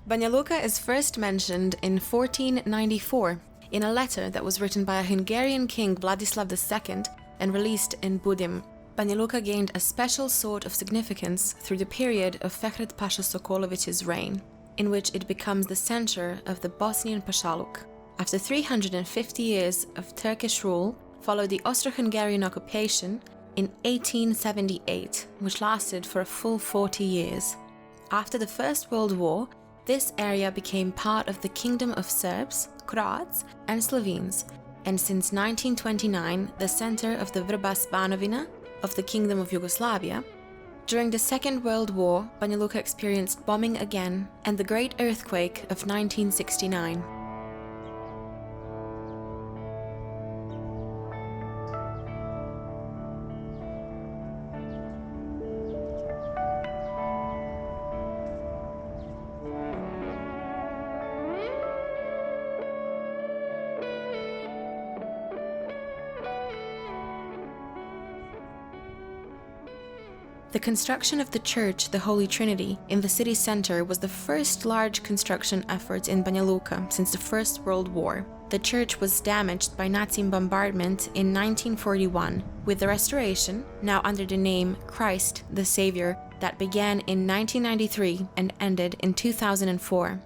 Banja Luka is first mentioned in 1494 in a letter that was written by a Hungarian king Vladislav II and released in Budim. Banja Luka gained a special sort of significance through the period of Fehret Pasha Sokolovic's reign, in which it becomes the center of the Bosnian Pashaluk. After 350 years of Turkish rule, followed the Austro-Hungarian occupation in 1878, which lasted for a full 40 years. After the First World War, this area became part of the Kingdom of Serbs, Croats and Slovenes, and since 1929 the center of the Vrbas Banovina of the Kingdom of Yugoslavia. During the Second World War, Banja Luka experienced bombing again and the Great Earthquake of 1969. The construction of the church, the Holy Trinity, in the city center was the first large construction effort in Banja Luka since the First World War. The church was damaged by Nazi bombardment in 1941, with the restoration, now under the name Christ the Savior, that began in 1993 and ended in 2004.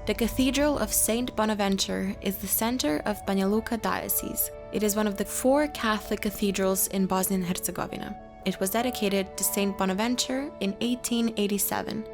The Cathedral of Saint Bonaventure is the center of Banja Luka Diocese. It is one of the 4 Catholic cathedrals in Bosnia and Herzegovina. It was dedicated to Saint Bonaventure in 1887.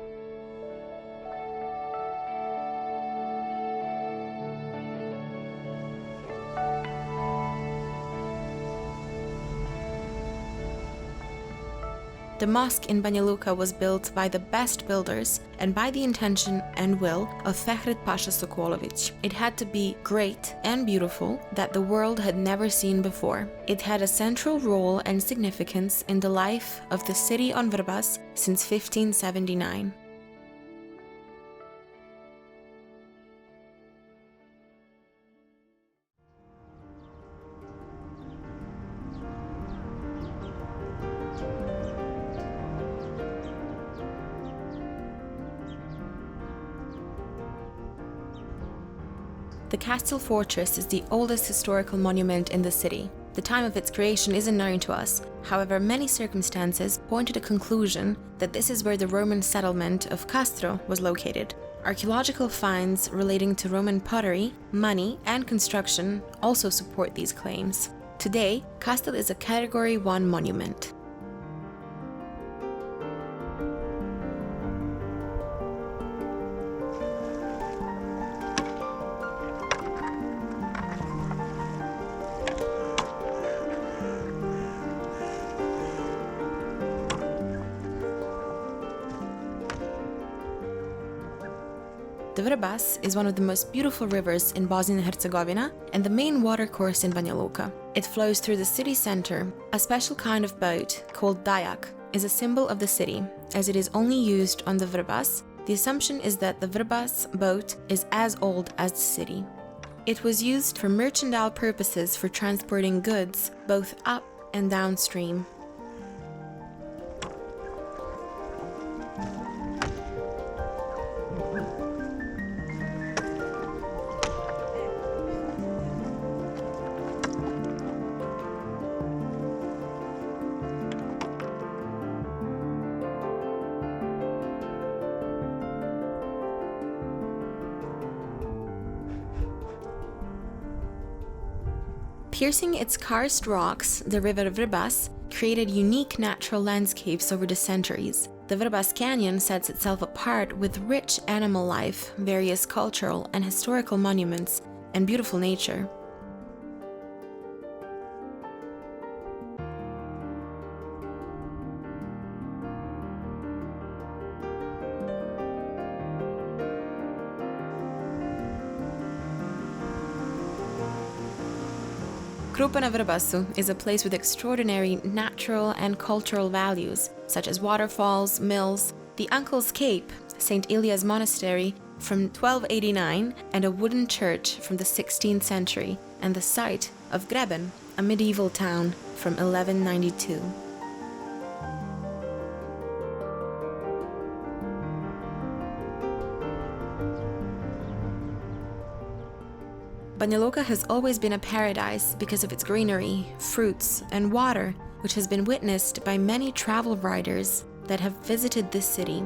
The mosque in Banja Luka was built by the best builders and by the intention and will of Fehret Pasha Sokolovic. It had to be great and beautiful that the world had never seen before. It had a central role and significance in the life of the city on Vrbas since 1579. The castle fortress is the oldest historical monument in the city. The time of its creation isn't known to us. However, many circumstances point to the conclusion that this is where the Roman settlement of Castro was located. Archaeological finds relating to Roman pottery, money, and construction also support these claims. Today, Castle is a Category 1 monument. The Vrbas is one of the most beautiful rivers in Bosnia and Herzegovina and the main watercourse in Banja Luka. It flows through the city center. A special kind of boat, called Dajak, is a symbol of the city, as it is only used on the Vrbas. The assumption is that the Vrbas boat is as old as the city. It was used for mercantile purposes for transporting goods, both up and downstream. Piercing its karst rocks, the river Vrbas created unique natural landscapes over the centuries. The Vrbas Canyon sets itself apart with rich animal life, various cultural and historical monuments, and beautiful nature. Krupa na Vrbasu is a place with extraordinary natural and cultural values, such as waterfalls, mills, the Uncle's Cape, St. Ilia's Monastery from 1289 and a wooden church from the 16th century, and the site of Greben, a medieval town from 1192. Banja Luka has always been a paradise because of its greenery, fruits, and water, which has been witnessed by many travel writers that have visited this city.